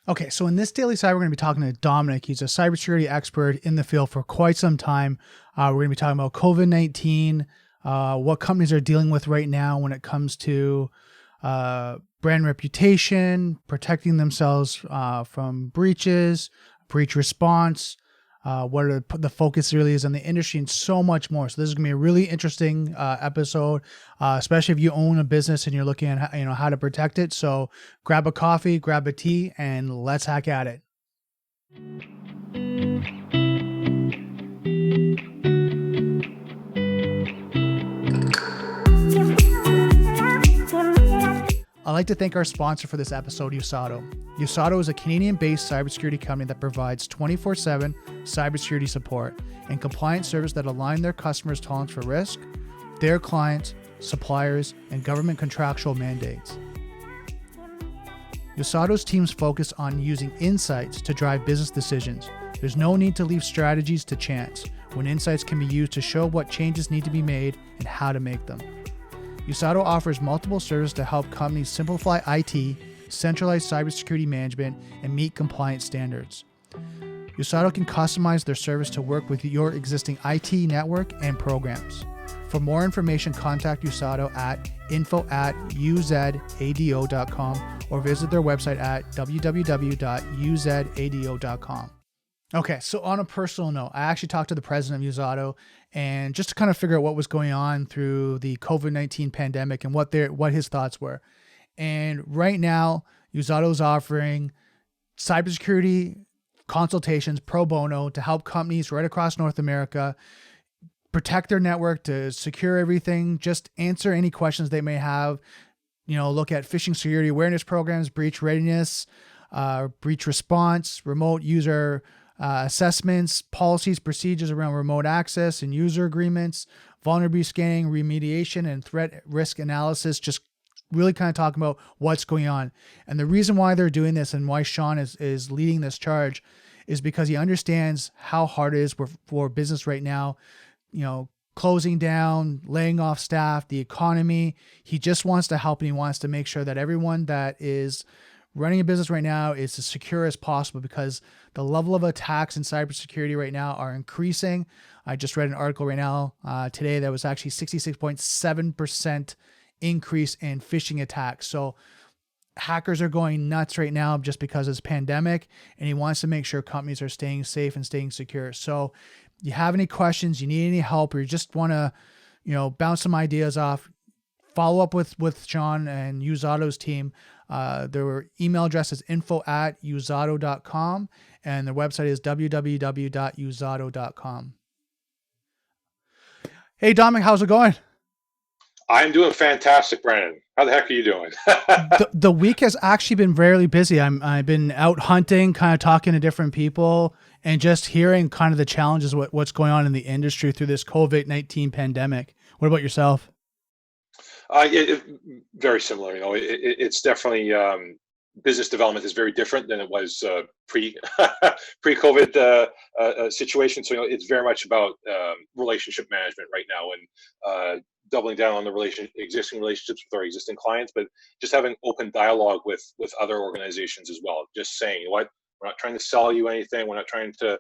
Okay, so in this Daily Cyber, we're going to be talking to Dominic. He's a cybersecurity expert in the field for quite some time. We're going to be talking about COVID-19, what companies are dealing with right now when it comes to brand reputation, protecting themselves from breaches, breach response, what are the focus really is on the industry, and so much more. So this is going to be a really interesting episode, especially if you own a business and you're looking at how to protect it. So grab a coffee, grab a tea, and let's hack at it. I'd like to thank our sponsor for this episode, vCISO. vCISO is a Canadian-based cybersecurity company that provides 24/7 cybersecurity support and compliance service that align their customers' tolerance for risk, their clients, suppliers, and government contractual mandates. vCISO's teams focus on using insights to drive business decisions. There's no need to leave strategies to chance, when insights can be used to show what changes need to be made and how to make them. vCISO offers multiple services to help companies simplify IT, centralize cybersecurity management, and meet compliance standards. vCISO can customize their service to work with your existing IT network and programs. For more information, contact vCISO at info@uzado.com or visit their website at www.uzado.com. Okay, so on a personal note, I actually talked to the president of vCISO and just to kind of figure out what was going on through the COVID-19 pandemic and what his thoughts were. And right now, vCISO is offering cybersecurity consultations pro bono to help companies right across North America protect their network, to secure everything, just answer any questions they may have, look at phishing security awareness programs, breach readiness, breach response, remote user assessments, policies, procedures around remote access and user agreements, vulnerability scanning, remediation, and threat risk analysis, just really kind of talking about what's going on. And the reason why they're doing this and why Sean is leading this charge is because he understands how hard it is for business right now, closing down, laying off staff, the economy. He just wants to help, and he wants to make sure that everyone that is running a business right now is as secure as possible, because the level of attacks in cybersecurity right now are increasing. I just read an article right now today that was actually 66.7% increase in phishing attacks. So hackers are going nuts right now just because it's pandemic, and he wants to make sure companies are staying safe and staying secure. So you have any questions, you need any help, or you just want to, bounce some ideas off, follow up with Sean and vCISO's team. Their email address is info@uzado.com, and their website is www.uzado.com. Hey, Dominic, how's it going? I'm doing fantastic, Brandon. How the heck are you doing? The week has actually been very busy. I've been out hunting, kind of talking to different people, and just hearing kind of the challenges, what's going on in the industry through this COVID-19 pandemic. What about yourself? Very similar. It's definitely business development is very different than it was pre-COVID situation. So it's very much about relationship management right now, and doubling down on the existing relationships with our existing clients, but just having open dialogue with other organizations as well. Just saying, we're not trying to sell you anything. We're not trying to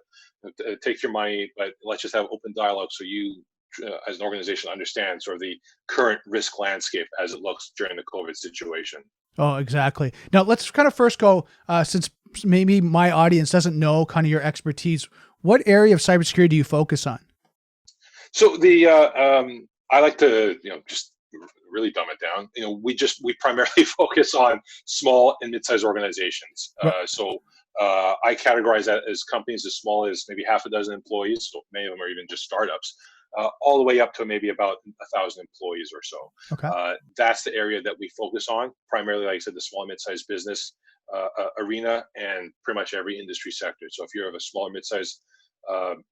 take your money, but let's just have open dialogue so you, as an organization, understand sort of the current risk landscape as it looks during the COVID situation. Oh, exactly. Now let's kind of first go, since maybe my audience doesn't know kind of your expertise, what area of cybersecurity do you focus on? So I like to, just really dumb it down. We primarily focus on small and mid-sized organizations. So I categorize that as companies as small as maybe half a dozen employees. So many of them are even just startups, all the way up to maybe about 1,000 employees or so. Okay. That's the area that we focus on, primarily, like I said, the small and mid-sized business arena, and pretty much every industry sector. So if you're of a small or mid-sized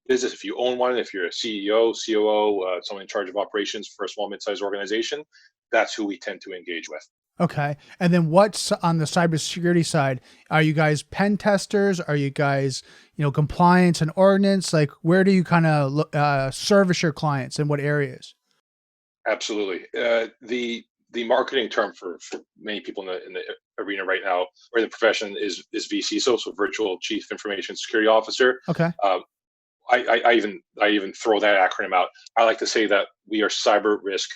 business, if you own one, if you're a CEO, COO, someone in charge of operations for a small mid-sized organization, that's who we tend to engage with. Okay. And then what's on the cybersecurity side? Are you guys pen testers? Are you guys, compliance and ordinance? Like, where do you kind of service your clients, in what areas? Absolutely. The marketing term for many people in the arena right now, or the profession, is vCISO, so Virtual Chief Information Security Officer. Okay. I even throw that acronym out. I like to say that we are cyber risk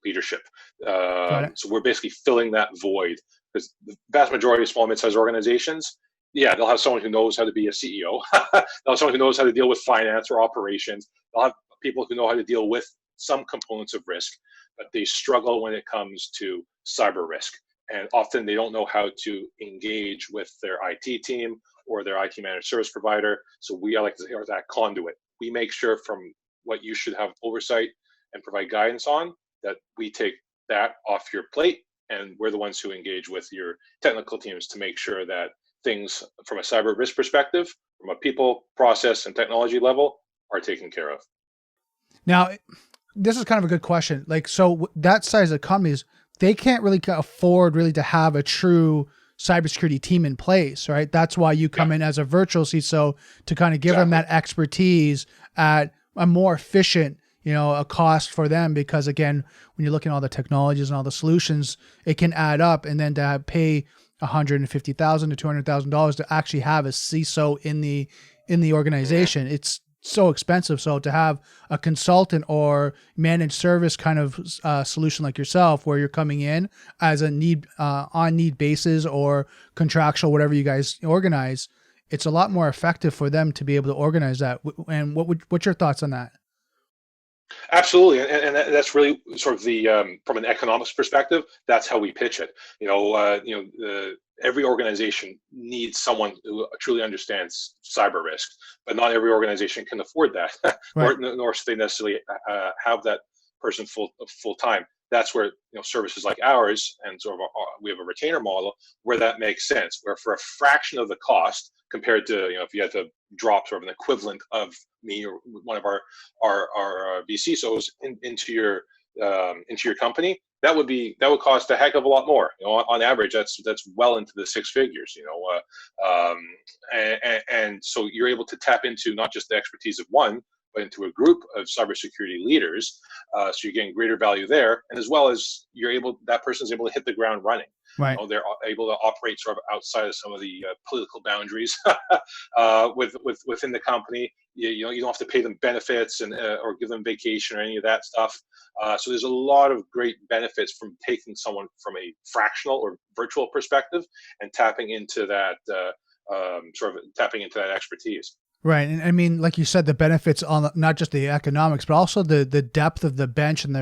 leadership. So we're basically filling that void, because the vast majority of small and mid-sized organizations, yeah, they'll have someone who knows how to be a CEO. They'll have someone who knows how to deal with finance or operations. They'll have people who know how to deal with some components of risk, but they struggle when it comes to cyber risk. And often they don't know how to engage with their IT team or their IT managed service provider. So I like to say, are that conduit. We make sure from what you should have oversight and provide guidance on, that we take that off your plate, and we're the ones who engage with your technical teams to make sure that things from a cyber risk perspective, from a people, process, and technology level, are taken care of. Now, this is kind of a good question. Like, so that size of companies, they can't really afford really to have a true cybersecurity team in place, right? That's why you come in as a virtual CISO to kind of give them that expertise at a more efficient, a cost for them. Because again, when you're looking at all the technologies and all the solutions, it can add up, and then to pay $150,000 to $200,000 to actually have a CISO in the organization, it's so expensive. So to have a consultant or managed service kind of solution like yourself, where you're coming in as a on need basis or contractual, whatever you guys organize, it's a lot more effective for them to be able to organize that. And what's your thoughts on that? Absolutely, and that's really sort of the from an economics perspective, that's how we pitch it. Every organization needs someone who truly understands cyber risk, but not every organization can afford that, Right. nor should they necessarily have that person full time. That's where services like ours, and sort of we have a retainer model where that makes sense. Where for a fraction of the cost, compared to if you had to drop sort of an equivalent of me or one of our vCISOs into your company, that would cost a heck of a lot more. On average, that's well into the six figures. And so you're able to tap into not just the expertise of one, but into a group of cybersecurity leaders. So you're getting greater value there, and as well as that person's able to hit the ground running. Right. They're able to operate sort of outside of some of the political boundaries within the company. You don't have to pay them benefits or give them vacation or any of that stuff. So there's a lot of great benefits from taking someone from a fractional or virtual perspective and tapping into that expertise. Right. And I mean, like you said, the benefits on not just the economics, but also the depth of the bench and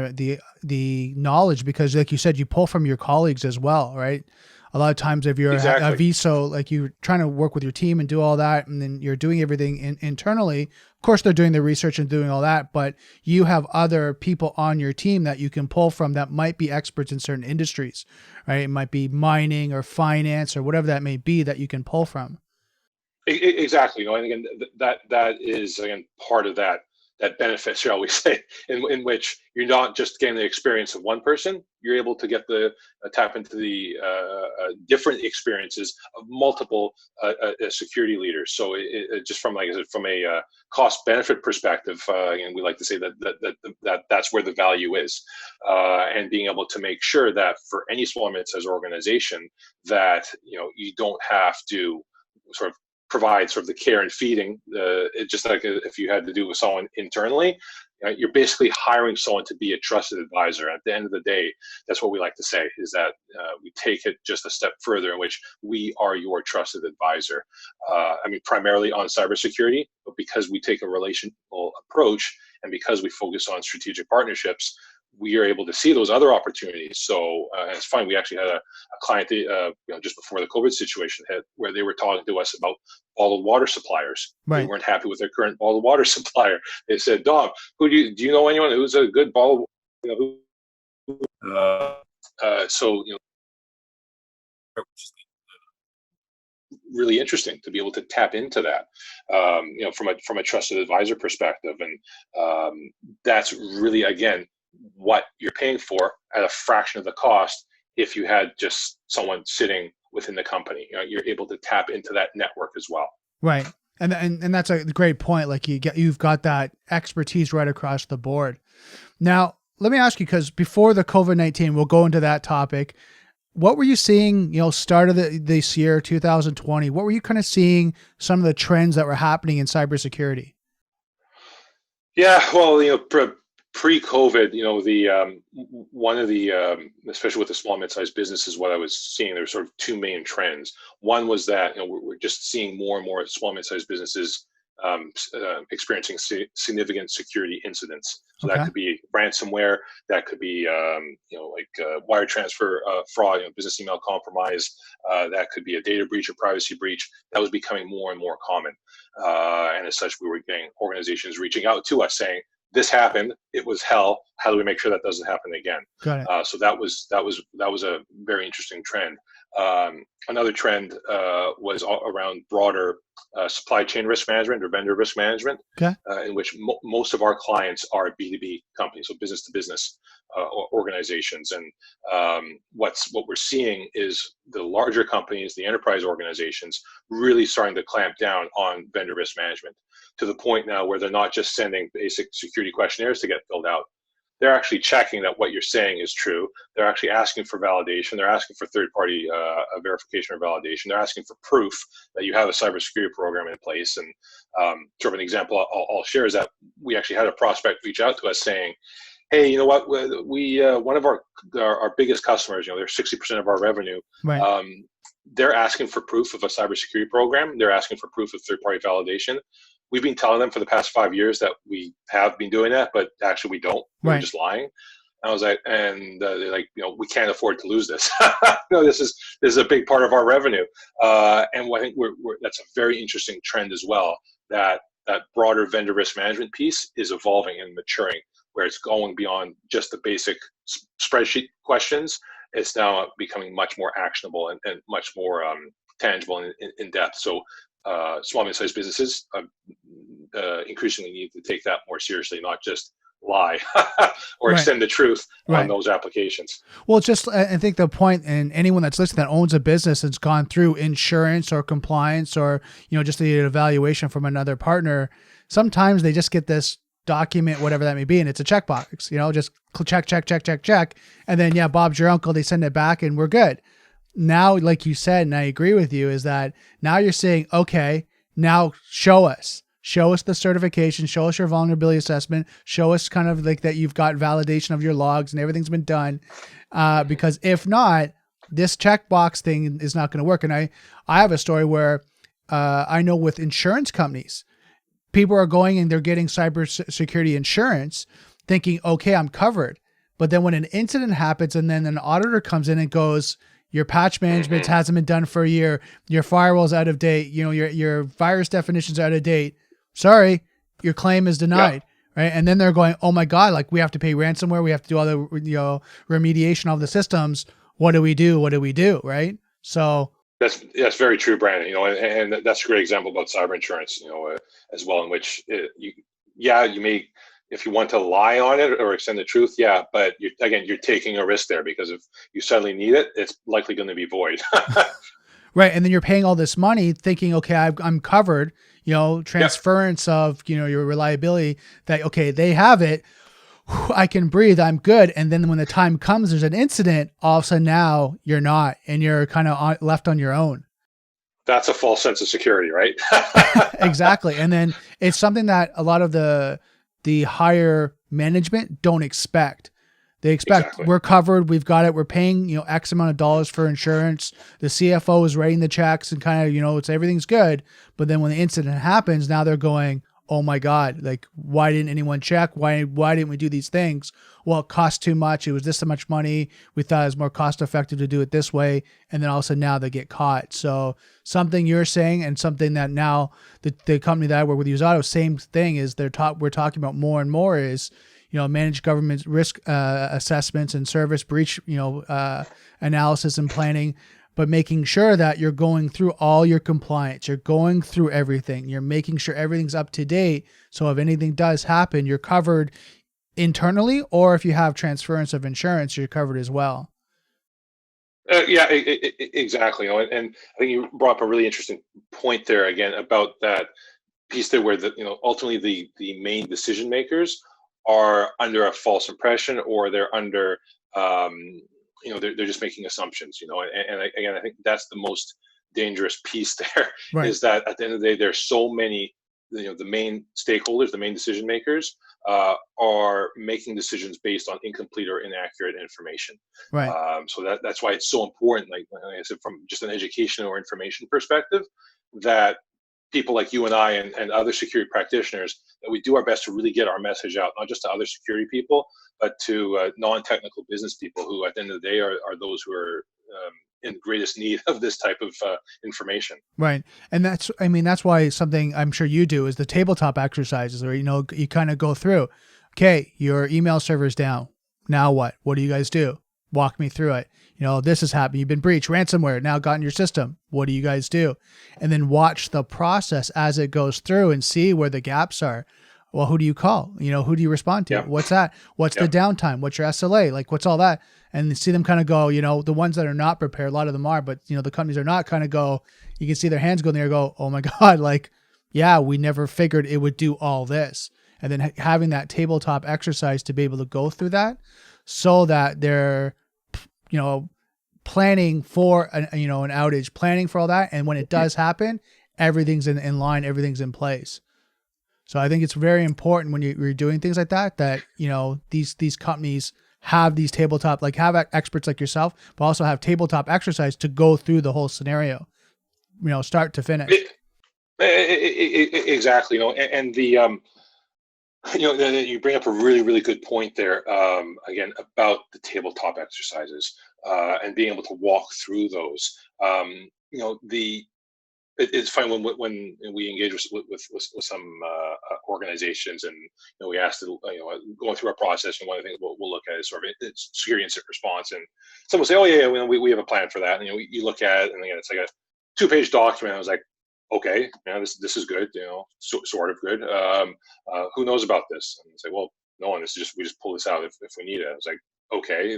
the knowledge, because like you said, you pull from your colleagues as well, right? A lot of times if you're a vCISO, like you're trying to work with your team and do all that, and then you're doing everything internally, of course they're doing the research and doing all that, but you have other people on your team that you can pull from that might be experts in certain industries, right? It might be mining or finance or whatever that may be that you can pull from. Exactly. And again, that is again part of that benefit, shall we say, in which you're not just getting the experience of one person. You're able to get tap into the different experiences of multiple security leaders. So just from a cost benefit perspective, and we like to say that's where the value is, and being able to make sure that for any small and mid-sized organization that you don't have to sort of provide sort of the care and feeding, just like if you had to do with someone internally. You're basically hiring someone to be a trusted advisor. At the end of the day, that's what we like to say, is that we take it just a step further, in which we are your trusted advisor. Primarily on cybersecurity, but because we take a relational approach and because we focus on strategic partnerships, we are able to see those other opportunities. So it's funny, we actually had a client just before the COVID situation hit, where they were talking to us about bottled water suppliers. Right. They weren't happy with their current bottled water supplier. They said, "Dom, do you know anyone who's a good bottled?" Really interesting to be able to tap into that, from a trusted advisor perspective, and that's really, again, what you're paying for at a fraction of the cost. If you had just someone sitting within the company, you're able to tap into that network as well. Right. And that's a great point. Like you've got that expertise right across the board. Now, let me ask you, because before the COVID-19, we'll go into that topic. what were you seeing, start of this year, 2020? What were you kind of seeing some of the trends that were happening in cybersecurity? Yeah, well, pre-COVID, one of the especially with the small mid-sized businesses, what I was seeing, there were sort of two main trends. One was that we're just seeing more and more small mid-sized businesses experiencing significant security incidents. So that Okay. could be ransomware, that could be wire transfer fraud, business email compromise, that could be a data breach or privacy breach. That was becoming more and more common, and as such, we were getting organizations reaching out to us saying, "This happened. It was hell. How do we make sure that doesn't happen again?" Got it. So that was a very interesting trend. Another trend was around broader supply chain risk management or vendor risk management, Okay. in which most of our clients are B2B companies, so business to business organizations. And what we're seeing is the larger companies, the enterprise organizations, really starting to clamp down on vendor risk management, to the point now where they're not just sending basic security questionnaires to get filled out. They're actually checking that what you're saying is true. They're actually asking for validation. They're asking for third-party verification or validation. They're asking for proof that you have a cybersecurity program in place. And sort of an example I'll share is that we actually had a prospect reach out to us saying, "Hey, you know what? We one of our biggest customers, they're 60% of our revenue. Right. They're asking for proof of a cybersecurity program. They're asking for proof of third-party validation. We've been telling them for the past 5 years that we have been doing that, but actually we don't. We're Right. just lying." I was like, and they're like, we can't afford to lose this. This is a big part of our revenue, and I think that's a very interesting trend as well. That broader vendor risk management piece is evolving and maturing, where it's going beyond just the basic spreadsheet questions. It's now becoming much more actionable and much more tangible and in depth. So small and mid-sized businesses increasingly need to take that more seriously, not just lie or Right. extend the truth Right. on those applications. Well, it's just, I think the point, and anyone that's listening that owns a business that's gone through insurance or compliance or, just the evaluation from another partner, sometimes they just get this document, whatever that may be, and it's a checkbox, just check. And then, yeah, Bob's your uncle, they send it back and we're good. Now, like you said, and I agree with you, is that now you're saying, okay, now show us the certification, show us your vulnerability assessment, show us kind of like that you've got validation of your logs and everything's been done. Because if not, this checkbox thing is not going to work. And I have a story where I know with insurance companies, people are going and they're getting cybersecurity insurance thinking, okay, I'm covered. But then when an incident happens and then an auditor comes in and goes, your patch management hasn't been done for a year, your firewall's out of date, your virus definitions are out of date, sorry, your claim is denied. Yeah. Right. And then they're going, oh my God, like we have to pay ransomware. We have to do all the, remediation of the systems. What do we do? Right. So that's very true, Brandon, and that's a great example about cyber insurance, as well, in which you may, if you want to lie on it or extend the truth, yeah, but you're taking a risk there, because if you suddenly need it, it's likely going to be void. Right. And then you're paying all this money thinking, okay, I'm covered, transference of, your reliability, that, okay, they have it. I can breathe. I'm good. And then when the time comes, there's an incident, all of a sudden now you're not, and you're kind of left on your own. That's a false sense of security, right? Exactly. And then it's something that a lot of the higher management don't expect. They expect Exactly. We're covered. We've got it. We're paying, X amount of dollars for insurance. The CFO is writing the checks and kind of, it's everything's good. But then when the incident happens, now they're going, oh my God, like, why didn't anyone check? Why didn't we do these things? Well, it cost too much. It was this much money. We thought it was more cost effective to do it this way. And then all of a sudden now they get caught. So something you're saying, and something that now the company that I work with, vCISO, same thing is we're talking about more and more is, managed government risk assessments and service breach, analysis and planning, but making sure that you're going through all your compliance, you're going through everything, you're making sure everything's up to date. So if anything does happen, you're covered internally, or if you have transference of insurance, you're covered as well. Exactly. And I think you brought up a really interesting point there again about that piece there, where ultimately the main decision makers are under a false impression, or they're under they're just making assumptions, again, I think that's the most dangerous piece there Right. is that at the end of the day, there's so many, the main stakeholders, the main decision makers are making decisions based on incomplete or inaccurate information. Right. So that's why it's so important, like I said, from just an education or information perspective, that people like you and I and other security practitioners, that we do our best to really get our message out, not just to other security people, but to non-technical business people who at the end of the day are those who are in greatest need of this type of information. Right. And that's why something I'm sure you do is the tabletop exercises where, you kind of go through, okay, your email server's down. Now what? What do you guys do? Walk me through it. This has happened. You've been breached, ransomware now got in your system. What do you guys do? And then watch the process as it goes through and see where the gaps are. Well, who do you call? Who do you respond to? Yeah. What's that? What's the downtime? What's your SLA? Like, what's all that? And see them kind of go, the ones that are not prepared, a lot of them are, but the companies are not, kind of go, you can see their hands go in there, go, oh my God, like, yeah, we never figured it would do all this. And then having that tabletop exercise to be able to go through that so that they're, planning for an outage, planning for all that. And when it does happen, everything's in line, everything's in place. So I think it's very important when you're doing things like that, these companies have these tabletop, like have experts like yourself, but also have tabletop exercise to go through the whole scenario, start to finish. Exactly. And the, you bring up a really, really good point there, again, about the tabletop exercises and being able to walk through those. It's funny when we engage with some organizations, and we ask to, going through our process, and one of the things we'll look at is sort of it's security incident response, and someone will say, oh yeah, we have a plan for that, and you look at it, and again, it's like a 2-page document. I was like, okay, this is good, sort of good. Who knows about this? And it's like, well, no one. We just pull this out if we need it. I was like, okay,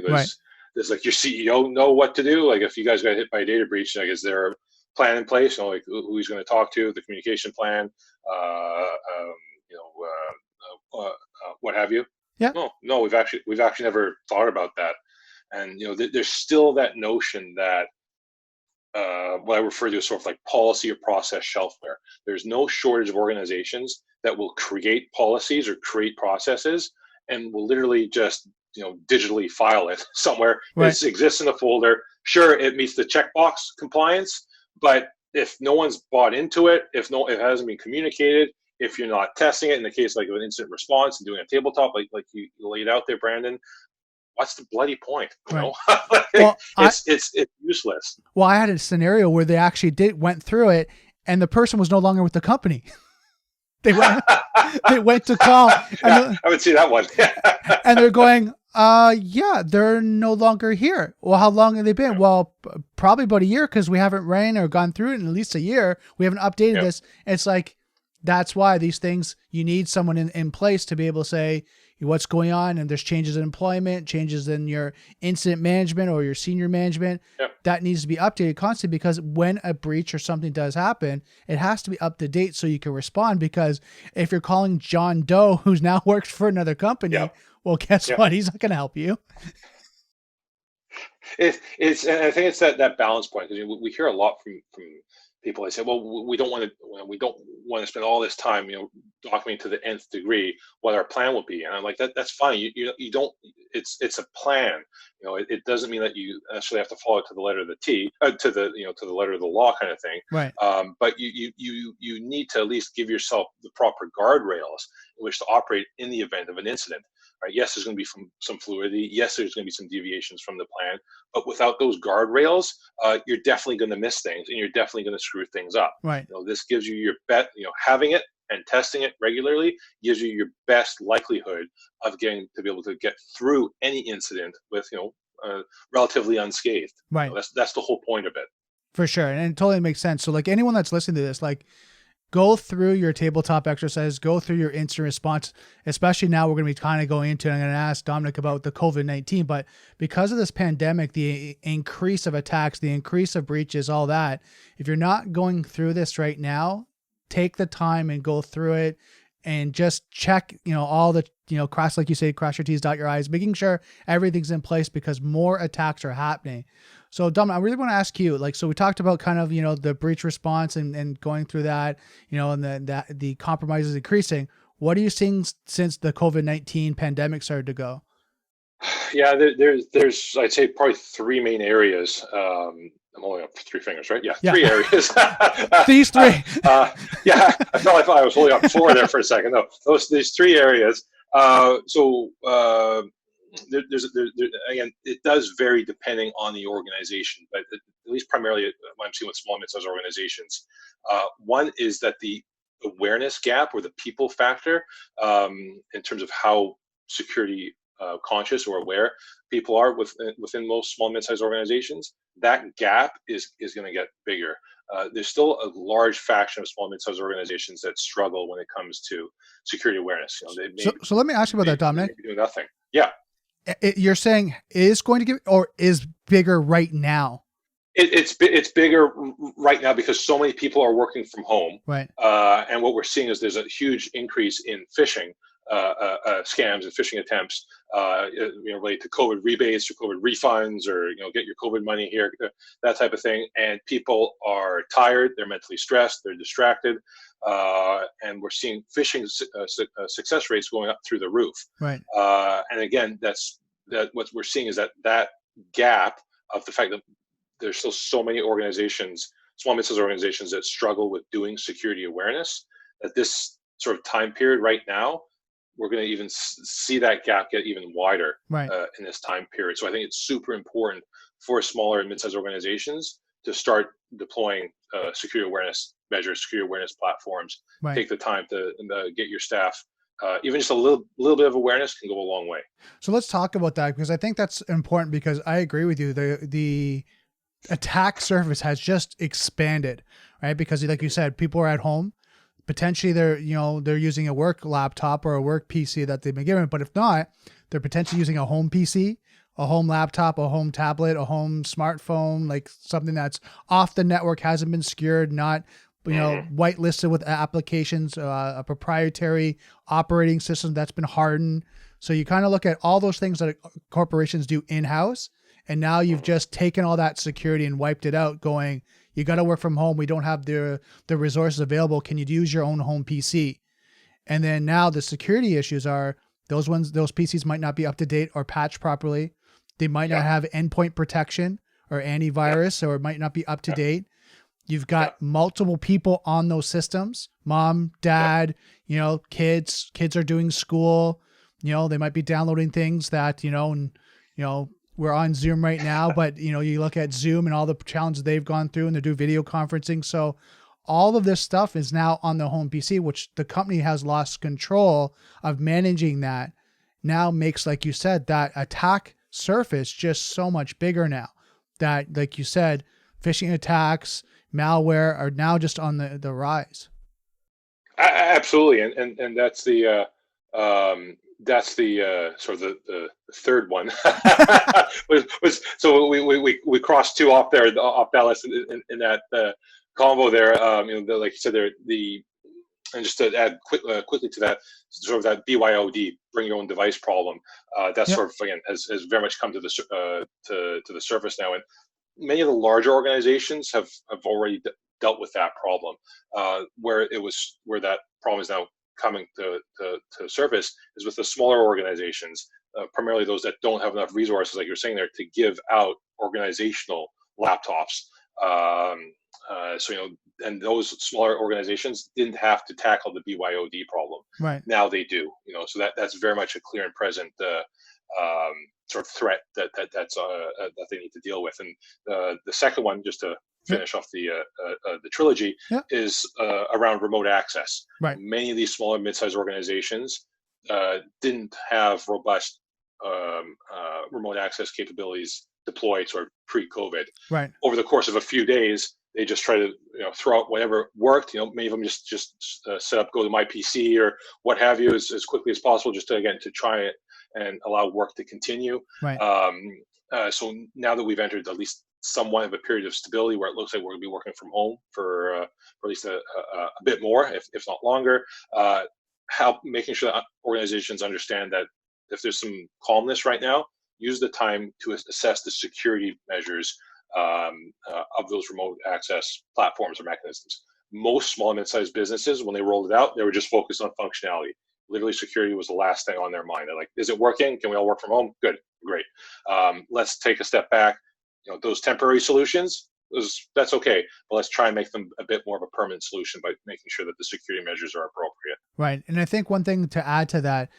there's like your CEO know what to do. Like if you guys got hit by a data breach, like is there a plan in place? Like who he's going to talk to, the communication plan, what have you? Yeah. No, we've actually never thought about that. And there's still that notion that what I refer to as sort of like policy or process shelfware. There's no shortage of organizations that will create policies or create processes and will literally just digitally file it somewhere. Right. It exists in a folder. Sure, it meets the checkbox compliance, but if no one's bought into it, if it hasn't been communicated, if you're not testing it in the case like of an incident response and doing a tabletop like you laid out there, Brandon, what's the bloody point? Right. Well, it's useless. Well, I had a scenario where they actually went through it, and the person was no longer with the company. They went to call. I would see that one. And they're going, yeah, they're no longer here. Well, how long have they been? Well, probably about a year, because we haven't ran or gone through it in at least a year. We haven't updated this. It's like, that's why these things, you need someone in place to be able to say what's going on, and there's changes in employment, changes in your incident management or your senior management. That needs to be updated constantly, because when a breach or something does happen, it has to be up to date so you can respond. Because if you're calling John Doe, who's now works for another company, well, guess what? He's not going to help you. It's and I think it's that balance point, because we hear a lot from people. They say, well, we don't want to spend all this time, documenting to the nth degree what our plan will be. And I'm like, that's fine. You don't. It's a plan. It doesn't mean that you necessarily have to follow it to the letter of the T, to the letter of the law, kind of thing. Right. But you need to at least give yourself the proper guardrails in which to operate in the event of an incident. Right? Yes, there's going to be some fluidity. Yes, there's going to be some deviations from the plan. But without those guardrails, you're definitely going to miss things, and you're definitely going to screw things up. Right. This gives you your having it and testing it regularly gives you your best likelihood of getting to be able to get through any incident with relatively unscathed. Right. That's the whole point of it. For sure, and it totally makes sense. So, like anyone that's listening to this, like, go through your tabletop exercise, go through your incident response, especially now we're going to be kind of going into, and I'm going to ask Dominic about the COVID-19, but because of this pandemic, the increase of attacks, the increase of breaches, all that, if you're not going through this right now, take the time and go through it, and just check, all the, cross, like you say, cross your T's, dot your I's, making sure everything's in place because more attacks are happening. So Dom, I really want to ask you, like, so we talked about kind of, the breach response and going through that, and the compromises increasing. What are you seeing since the COVID-19 pandemic started to go? Yeah, there's I'd say probably three main areas. I'm only up 3 fingers, right? Yeah, Yeah. three areas. These three. Yeah, I felt like I was holding up four there for a second. No, these three areas. Again, it does vary depending on the organization, but at least primarily what I'm seeing with small and mid-sized organizations. One is that the awareness gap or the people factor in terms of how security conscious or aware people are within most small and mid-sized organizations, that gap is going to get bigger. There's still a large faction of small and mid-sized organizations that struggle when it comes to security awareness. So let me ask you about that, Dominic. They do nothing. Yeah. You're saying is going to get, or is bigger right now? It's bigger right now because so many people are working from home. Right. And what we're seeing is there's a huge increase in phishing scams and phishing attempts related to COVID rebates or COVID refunds or get your COVID money here, that type of thing. And people are tired, they're mentally stressed, they're distracted, and we're seeing phishing success rates going up through the roof. Right. And again, what we're seeing is that gap of the fact that there's still so many organizations, small and mid-sized organizations, that struggle with doing security awareness, that this sort of time period right now, we're going to even see that gap get even wider in this time period. So I think it's super important for smaller and mid-sized organizations to start deploying security awareness measures, security awareness platforms. Take the time to get your staff. Even just a little bit of awareness can go a long way. So let's talk about that, because I think that's important, because I agree with you. The attack surface has just expanded, right? Because like you said, people are at home. Potentially they're using a work laptop or a work PC that they've been given, but if not, they're potentially using a home PC, a home laptop, a home tablet, a home smartphone, like something that's off the network, hasn't been secured, not whitelisted with applications, a proprietary operating system that's been hardened. So you kind of look at all those things that corporations do in-house, and now you've just taken all that security and wiped it out, going, you got to work from home. We don't have the resources available. Can you use your own home PC? And then now the security issues are those PCs might not be up to date or patched properly. They might not have endpoint protection or antivirus, or it might not be up to date. You've got multiple people on those systems, mom, dad, kids are doing school, they might be downloading things that, we're on Zoom right now, but you look at Zoom and all the challenges they've gone through, and they do video conferencing. So all of this stuff is now on the home PC, which the company has lost control of managing. That now makes, like you said, that attack surface just so much bigger now. That, like you said, phishing attacks, malware are now just on the rise. Absolutely. And that's the sort of the third one. So we crossed two off there, off that list in that combo there. Like you said there, and just to add quickly to that, sort of that BYOD, bring your own device problem. That sort of, again, has very much come to the surface now, and many of the larger organizations have already dealt with that problem. Where that problem is now coming to surface is with the smaller organizations, primarily those that don't have enough resources, like you're saying there, to give out organizational laptops. And those smaller organizations didn't have to tackle the BYOD problem. Right. Now they do. So that's very much a clear and present sort of threat that they need to deal with. And the second one, just to finish off the trilogy, is around remote access. Right. Many of these smaller mid-sized organizations didn't have robust remote access capabilities deployed sort of pre-COVID. Right. Over the course of a few days, they just try to throw out whatever worked. Many of them just set up, go to my PC or what have you as quickly as possible, just to try it and allow work to continue. Right. So now that we've entered at least somewhat of a period of stability, where it looks like we're going to be working from home for at least a bit more, if not longer, help making sure that organizations understand that if there's some calmness right now, use the time to assess the security measures of those remote access platforms or mechanisms. Most small and mid-sized businesses, when they rolled it out, they were just focused on functionality. Literally, security was the last thing on their mind. They're like, "Is it working? Can we all work from home? Good, great. Let's take a step back. Those temporary solutions, that's okay, but let's try and make them a bit more of a permanent solution by making sure that the security measures are appropriate." Right. And I think one thing to add to that,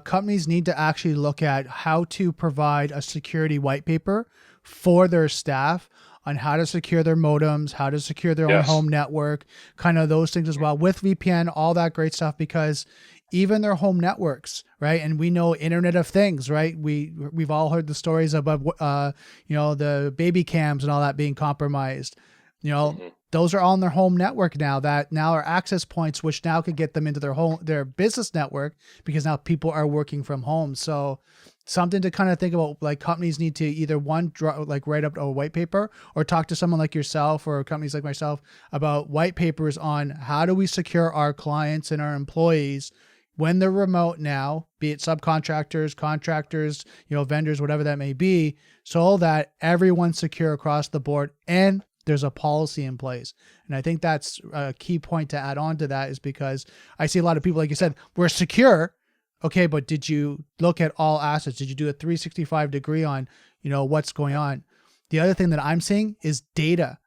companies need to actually look at how to provide a security white paper for their staff on how to secure their modems, how to secure their own home network, kind of those things as well, with VPN, all that great stuff, because even their home networks, right? And we know Internet of Things, right? We've all heard the stories about, the baby cams and all that being compromised. Those are all in their home network now, that now are access points, which now could get them into their business network, because now people are working from home. So something to kind of think about, like companies need to either write up a white paper, or talk to someone like yourself or companies like myself about white papers on how do we secure our clients and our employees when they're remote now, be it subcontractors, contractors, vendors, whatever that may be, so that everyone's secure across the board and there's a policy in place. And I think that's a key point to add on to that, is because I see a lot of people, like you said, we're secure. Okay, but did you look at all assets? Did you do a 365 degree on, what's going on? The other thing that I'm seeing is data.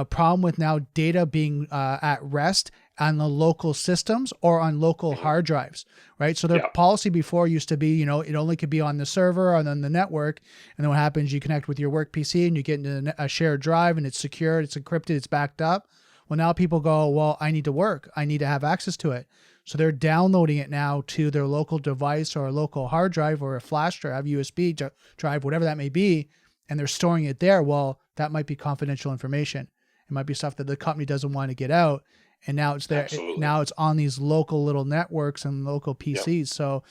Problem with now data being at rest on the local systems or on local hard drives, right? So their policy before used to be, it only could be on the server or on the network. And then what happens, you connect with your work PC and you get into a shared drive and it's secured, it's encrypted, it's backed up. Well, now people go, well, I need to work. I need to have access to it. So they're downloading it now to their local device or a local hard drive or a flash drive, USB drive, whatever that may be, and they're storing it there. Well, that might be confidential information. It might be stuff that the company doesn't want to get out. And now it's there. Now it's on these local little networks and local PCs. Yep. So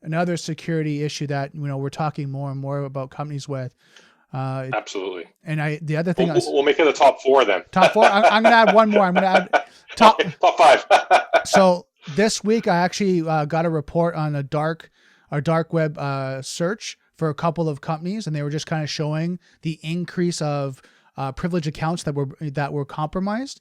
another security issue that, we're talking more and more about companies with. Absolutely. And the other thing we'll make it a top 4 then. Top 4. I'm going to add one more. I'm going to add top 5. So this week I actually got a report on a dark web search for a couple of companies, and they were just kind of showing the increase of privileged accounts that were compromised.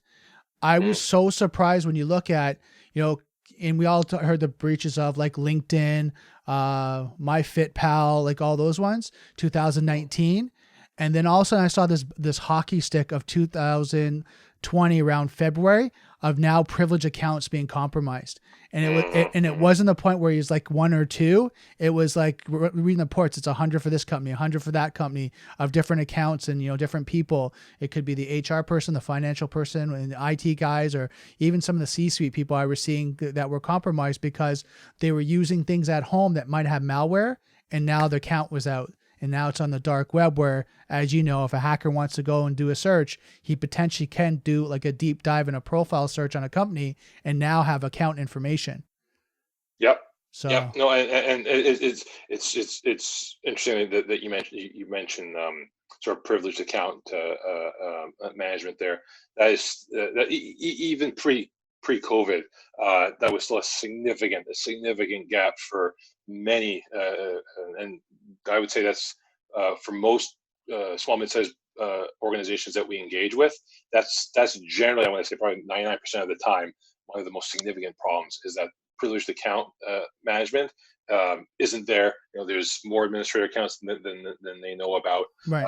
I was so surprised when you look at, and we all heard the breaches of like LinkedIn, MyFitPal, like all those ones, 2019. And then all of a sudden I saw this hockey stick of 2020 around February of now privileged accounts being compromised. And it wasn't the point where he's like 1 or 2. It was like reading the reports. It's 100 for this company, 100 for that company, of different accounts and, different people. It could be the HR person, the financial person, and the IT guys, or even some of the C-suite people I was seeing that were compromised because they were using things at home that might have malware, and now their account was out. And now it's on the dark web where, as you know, if a hacker wants to go and do a search, he potentially can do like a deep dive and a profile search on a company and now have account information. Yep. So no, and it's interesting that you mentioned sort of privileged account management there. That is even pre-COVID, that was still a significant gap for many, and I would say that's for most small mid-sized organizations that we engage with. That's generally, I want to say, probably 99% of the time, one of the most significant problems is that privileged account management isn't there. There's more administrator accounts than they know about. Right.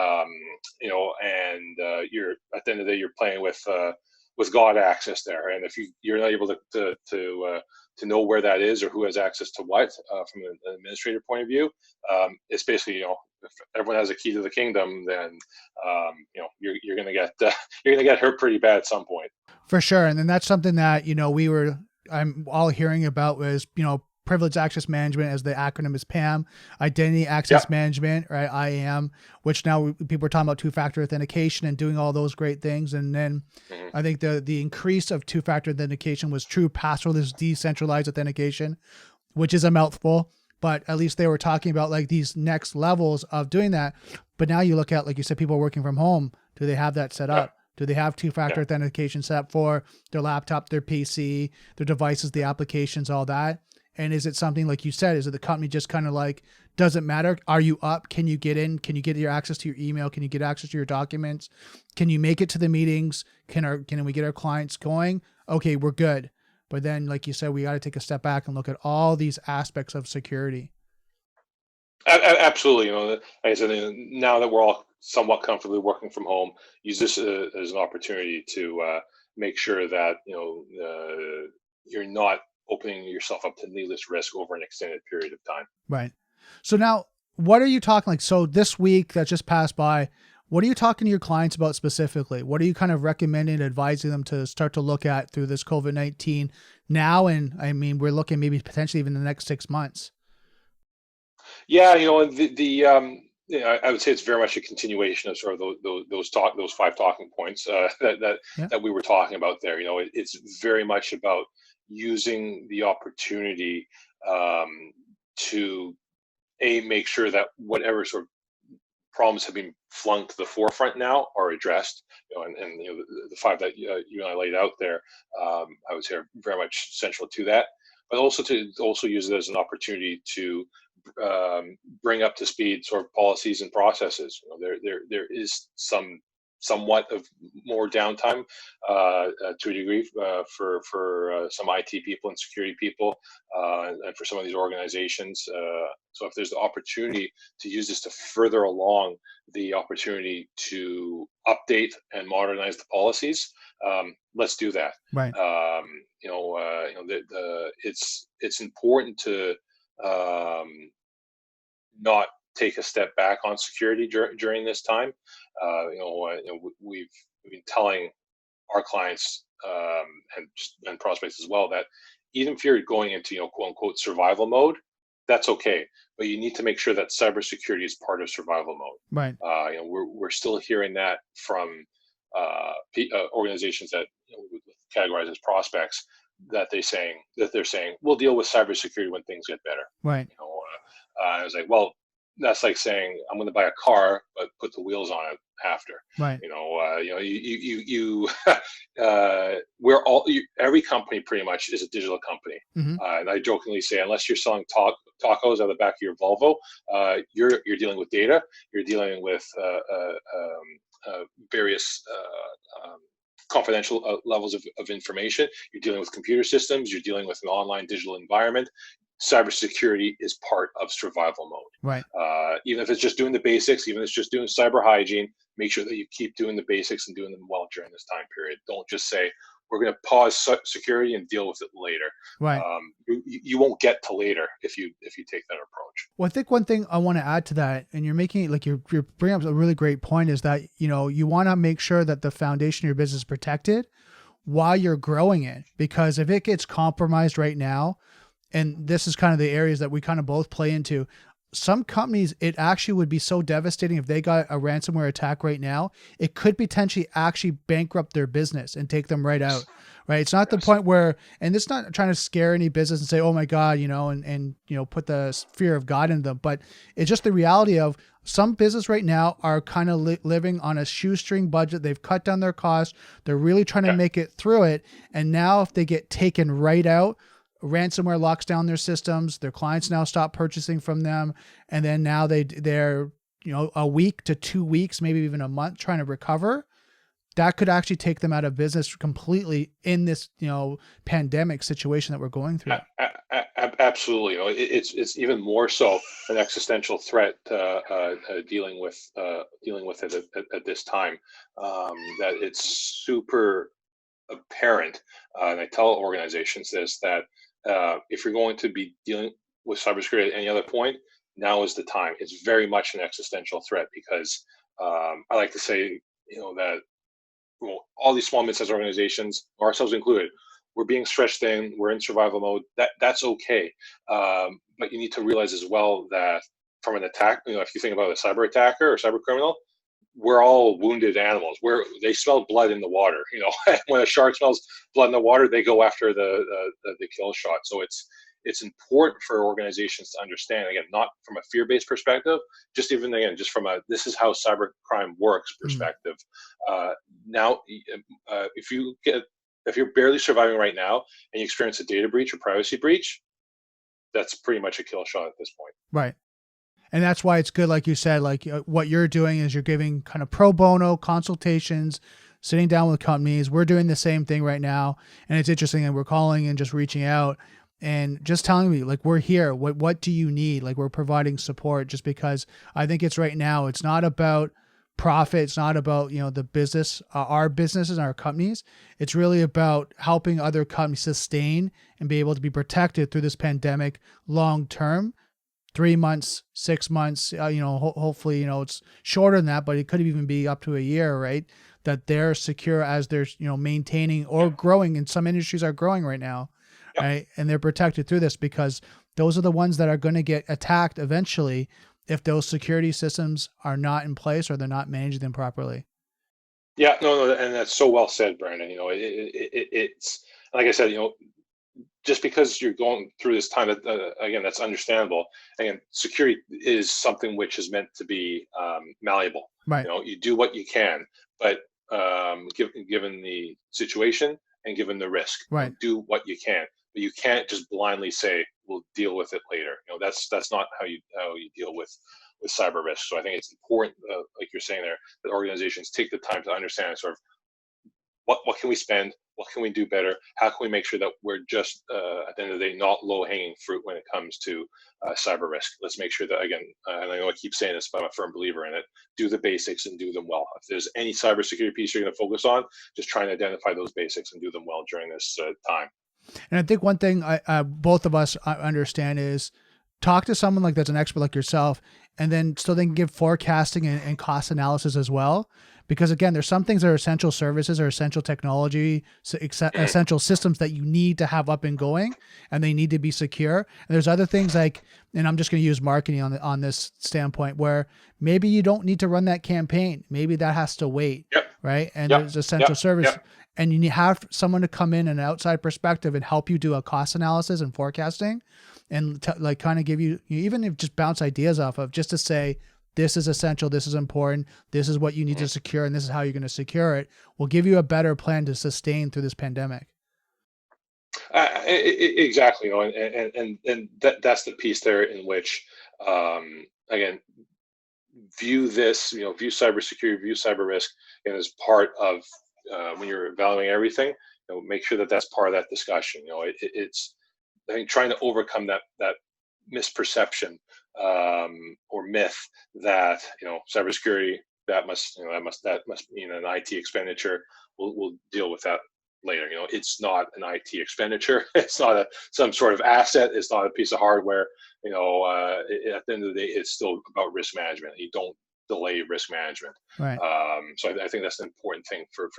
And you're at the end of the day, you're playing with God access there, and if you're not able to know where that is or who has access to what from an administrator point of view, it's basically, if everyone has a key to the kingdom, then you're gonna get hurt pretty bad at some point. For sure. And then that's something that I'm all hearing about was privileged access management, as the acronym is PAM, identity access management, right? IAM, which now people are talking about two-factor authentication and doing all those great things. And then I think the increase of two-factor authentication was true passwordless decentralized authentication, which is a mouthful, but at least they were talking about like these next levels of doing that. But now you look at, like you said, people working from home. Do they have that set up? Do they have two-factor authentication set up for their laptop, their PC, their devices, the applications, all that? And is it something like you said, is it the company just kind of like, doesn't matter? Are you up? Can you get in? Can you get your access to your email? Can you get access to your documents? Can you make it to the meetings? Can we get our clients going? Okay, we're good. But then, like you said, we got to take a step back and look at all these aspects of security. Absolutely. Like I said, now that we're all somewhat comfortably working from home, use this as an opportunity to make sure that you're not opening yourself up to needless risk over an extended period of time. Right. So now, what are you talking like? So this week that just passed by, what are you talking to your clients about specifically? What are you kind of recommending, advising them to start to look at through this COVID-19 now? And I mean, we're looking maybe potentially even the next 6 months. Yeah, I would say it's very much a continuation of sort of those 5 talking points that we were talking about there. It's very much about using the opportunity to make sure that whatever sort of problems have been flung to the forefront now are addressed. And the 5 that you and I laid out there, I would say are very much central to that. But also to use it as an opportunity to bring up to speed sort of policies and processes. There is somewhat of more downtime to a degree for some IT people and security people and for some of these organizations. So if there's the opportunity to use this to further along the opportunity to update and modernize the policies, let's do that. Right. It's important to not take a step back on security during this time. We've been telling our clients and prospects as well that even if you're going into quote unquote survival mode, that's okay, but you need to make sure that cybersecurity is part of survival mode. Right. We're still hearing that from organizations that we categorize as prospects, that they're saying we'll deal with cybersecurity when things get better. Right. I was like, well, that's like saying I'm going to buy a car, but put the wheels on it after. Right. Every company pretty much is a digital company. Mm-hmm. And I jokingly say, unless you're selling tacos out of the back of your Volvo, you're dealing with data. You're dealing with various confidential levels of information. You're dealing with computer systems. You're dealing with an online digital environment. Cybersecurity is part of survival mode. Right. Even if it's just doing the basics, even if it's just doing cyber hygiene, make sure that you keep doing the basics and doing them well during this time period. Don't just say, we're going to pause security and deal with it later. Right. You won't get to later if you take that approach. Well, I think one thing I want to add to that, and you're making like you're bringing up a really great point, is that you want to make sure that the foundation of your business is protected while you're growing it, because if it gets compromised right now, and this is kind of the areas that we kind of both play into, some companies, it actually would be so devastating if they got a ransomware attack right now. It could potentially actually bankrupt their business and take them right out. Right. It's not the point where, and it's not trying to scare any business and say, oh my God, and put the fear of God in them, but it's just the reality of some business right now are kind of living on a shoestring budget. They've cut down their costs. They're really trying to make it through it. And now if they get taken right out, ransomware locks down their systems, their clients now stop purchasing from them. And then now they're a week to 2 weeks, maybe even a month trying to recover. That could actually take them out of business completely in this, pandemic situation that we're going through. Absolutely. It's even more so an existential threat dealing with it at this time, that it's super apparent. And I tell organizations this, that if you're going to be dealing with cybersecurity at any other point, now is the time. It's very much an existential threat because I like to say, that all these small mid-sized organizations, ourselves included, we're being stretched thin. We're in survival mode. That's okay, but you need to realize as well that from an attack, if you think about a cyber attacker or cyber criminal, we're all wounded animals. They smell blood in the water. When a shark smells blood in the water, they go after the kill shot. So it's important for organizations to understand, again, not from a fear-based perspective, just even again, just from a this is how cybercrime works perspective. Now, if you're barely surviving right now and you experience a data breach or privacy breach, that's pretty much a kill shot at this point. Right. And that's why it's good, like you said, like what you're doing is you're giving kind of pro bono consultations, sitting down with companies. We're doing the same thing right now. And it's interesting, and we're calling and just reaching out and just telling me, like, we're here. What do you need? Like, we're providing support, just because I think it's right now. It's not about profit. It's not about, the business, our businesses, our companies. It's really about helping other companies sustain and be able to be protected through this pandemic long term. 3 months, 6 months, hopefully, it's shorter than that, but it could even be up to a year, right? That they're secure as they're, maintaining or growing. And some industries are growing right now, right? And they're protected through this, because those are the ones that are going to get attacked eventually if those security systems are not in place or they're not managing them properly. Yeah, no, and that's so well said, Brandon. It's like I said, just because you're going through this time, again, that's understandable. Again, security is something which is meant to be malleable. Right. You do what you can, but given the situation and given the risk, right, do what you can. But you can't just blindly say we'll deal with it later. That's not how you deal with cyber risk. So I think it's important, like you're saying there, that organizations take the time to understand sort of what can we spend, what can we do better, how can we make sure that we're just at the end of the day not low-hanging fruit when it comes to cyber risk. Let's make sure that, again, and I know I keep saying this, but I'm a firm believer in it, do the basics and do them well. If there's any cybersecurity piece you're going to focus on, just try and identify those basics and do them well during this time. And I think one thing both of us understand is talk to someone like that's an expert like yourself, and then so they can give forecasting and cost analysis as well. Because again, there's some things that are essential services or essential technology, essential systems that you need to have up and going, and they need to be secure. And there's other things like, and I'm just going to use marketing on this standpoint, where maybe you don't need to run that campaign. Maybe that has to wait, right? And there's essential service. And you have someone to come in an outside perspective and help you do a cost analysis and forecasting, and kind of give you, even if just bounce ideas off of, just to say, this is essential, this is important, this is what you need to secure, and this is how you're going to secure it, will give you a better plan to sustain through this pandemic. Exactly. And that's the piece there in which, again, view this, view cybersecurity, view cyber risk, and as part of when you're evaluating everything, make sure that that's part of that discussion. It's, I think, trying to overcome that misperception or myth that cybersecurity that must mean an IT expenditure. We'll deal with that later. It's not an IT expenditure. It's not some sort of asset. It's not a piece of hardware. At the end of the day, it's still about risk management. You don't delay risk management. Right. So I think that's an important thing for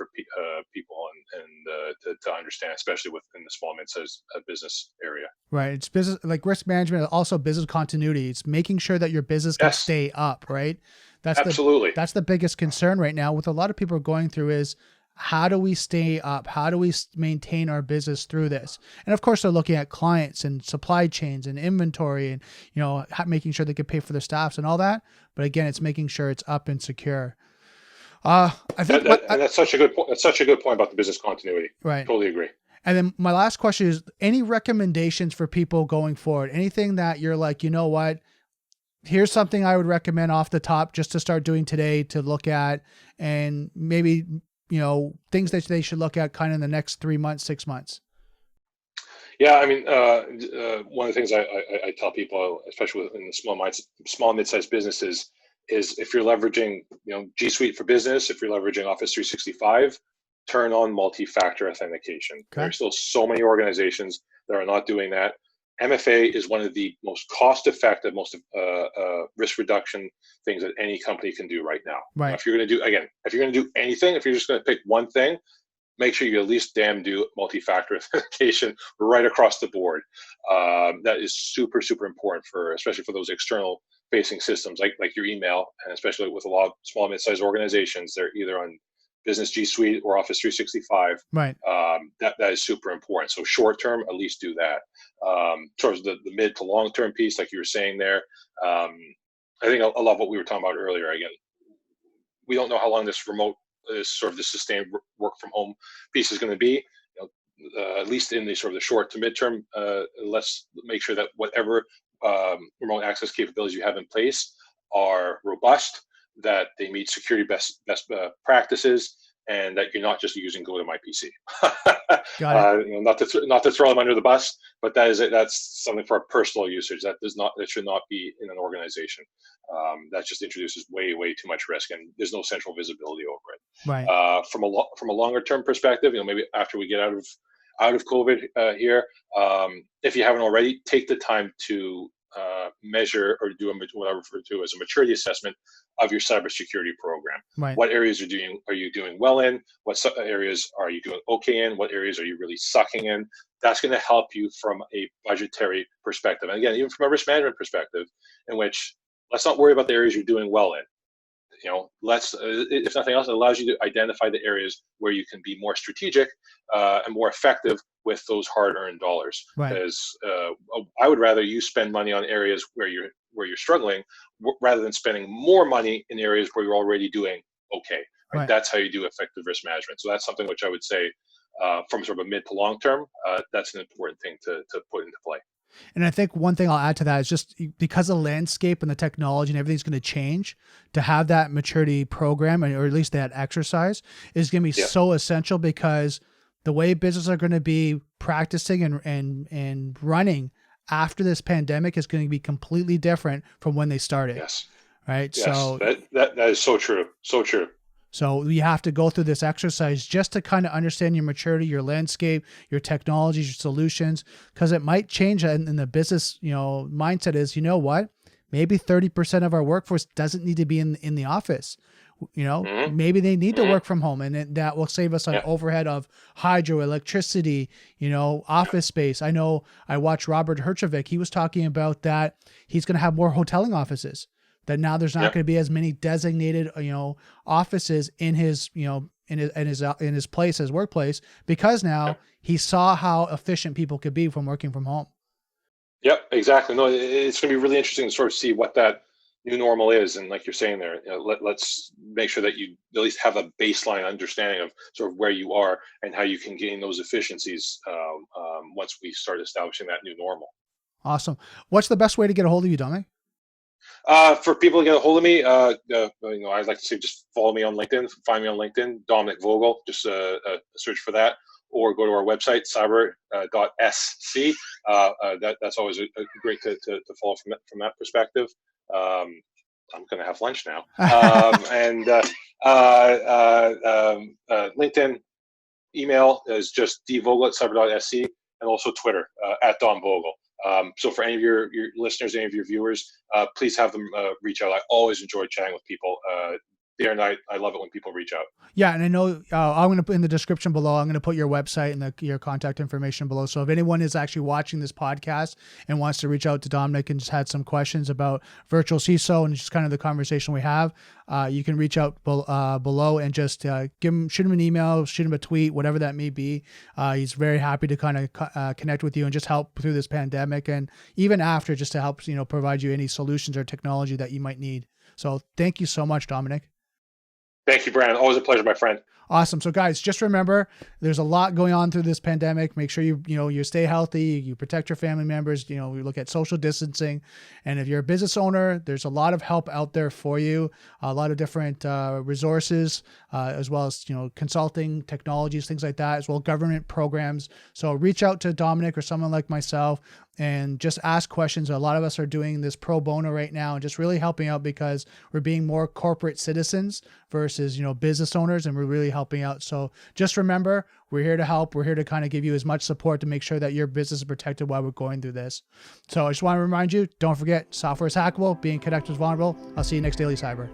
people and to understand, especially within the small mid-sized business area. Right. It's business, like risk management, also business continuity. It's making sure that your business can stay up, right? Absolutely. That's the biggest concern right now with a lot of people going through is, how do we stay up? How do we maintain our business through this? And of course, they're looking at clients and supply chains and inventory and, making sure they can pay for their staffs and all that. But again, it's making sure it's up and secure. I think that's such a good point. That's such a good point about the business continuity. Right. Totally agree. And then my last question is, any recommendations for people going forward? Anything that you're like, you know what? Here's something I would recommend off the top just to start doing today to look at, and maybe, things that they should look at kind of in the next 3 months, 6 months. Yeah, I mean, one of the things I tell people, especially in the small mid-sized businesses, is if you're leveraging, G Suite for Business, if you're leveraging Office 365, turn on multi-factor authentication. Okay. There's still so many organizations that are not doing that. MFA is one of the most cost-effective, most risk reduction things that any company can do right now. Right. Now, if you're going to do anything, if you're just going to pick one thing, make sure you at least do multi-factor authentication right across the board. That is super, super important especially for those external facing systems like your email, and especially with a lot of small and mid-sized organizations, they're either on Business G Suite or Office 365, Right. That is super important. So short term, at least do that. Towards the mid to long term piece, like you were saying there, I think I love what we were talking about earlier. Again, we don't know how long this sustained work from home piece is going to be. At least in the sort of the short to midterm, let's make sure that whatever remote access capabilities you have in place are robust, that they meet security best practices, and that you're not just using Go to My PC. Got it. Not to throw them under the bus, but that's something for personal usage. That should not be in an organization. That just introduces way too much risk, and there's no central visibility over it. Right. From a longer term perspective, maybe after we get out of COVID here, if you haven't already, take the time to measure or do what I refer to as a maturity assessment of your cybersecurity program. Right. What areas are you doing well in? What areas are you doing okay in? What areas are you really sucking in? That's going to help you from a budgetary perspective. And again, even from a risk management perspective, in which let's not worry about the areas you're doing well in. Let's, if nothing else, it allows you to identify the areas where you can be more strategic and more effective with those hard-earned dollars. Right. Because I would rather you spend money on areas where you're struggling, rather than spending more money in areas where you're already doing okay. Right? That's how you do effective risk management. So that's something which I would say, from sort of a mid to long term, that's an important thing to put into play. And I think one thing I'll add to that is just because the landscape and the technology and everything's going to change, to have that maturity program, or at least that exercise, is going to be so essential, because the way businesses are going to be practicing and running after this pandemic is going to be completely different from when they started. Yes. Right. Yes. So that is so true. So true. So you have to go through this exercise just to kind of understand your maturity, your landscape, your technologies, your solutions, because it might change. And the business, mindset is, what? Maybe 30% of our workforce doesn't need to be in the office. Maybe they need to work from home, and that will save us on overhead of hydro, electricity, office space. I know I watched Robert Herjavec. He was talking about that. He's going to have more hoteling offices. That now there's not going to be as many designated, offices in his, in his place, his workplace, because now he saw how efficient people could be from working from home. Yep, exactly. No, it's going to be really interesting to sort of see what that new normal is. And like you're saying there, let's make sure that you at least have a baseline understanding of sort of where you are and how you can gain those efficiencies once we start establishing that new normal. Awesome. What's the best way to get a hold of you, Dominic? For people to get a hold of me, I'd like to say just follow me on LinkedIn. Find me on LinkedIn, Dominic Vogel. Just search for that, or go to our website, cyber.sc. That's always great to follow from that perspective. I'm going to have lunch now. LinkedIn, email is just dvogel@cyber.sc, and also Twitter @DomVogel. So for any of your listeners, any of your viewers, please have them reach out. I always enjoy chatting with people day or night. I love it when people reach out. Yeah. And I know I'm going to put in the description below, I'm going to put your website and your contact information below. So if anyone is actually watching this podcast and wants to reach out to Dominic and just had some questions about virtual CISO and just kind of the conversation we have, you can reach out below and just shoot him an email, shoot him a tweet, whatever that may be. He's very happy to kind of connect with you and just help through this pandemic, and even after, just to help, provide you any solutions or technology that you might need. So thank you so much, Dominic. Thank you, Brandon. Always a pleasure, my friend. Awesome. So guys, just remember, there's a lot going on through this pandemic. Make sure you stay healthy, you protect your family members, we look at social distancing. And if you're a business owner, there's a lot of help out there for you, a lot of different resources, as well as, consulting, technologies, things like that, as well as government programs. So reach out to Dominic or someone like myself and just ask questions. A lot of us are doing this pro bono right now and just really helping out, because we're being more corporate citizens versus, business owners, and we're really helping out. So just remember, we're here to help. We're here to kind of give you as much support to make sure that your business is protected while we're going through this. So I just want to remind you, don't forget, software is hackable, being connected is vulnerable. I'll see you next Daily Cyber.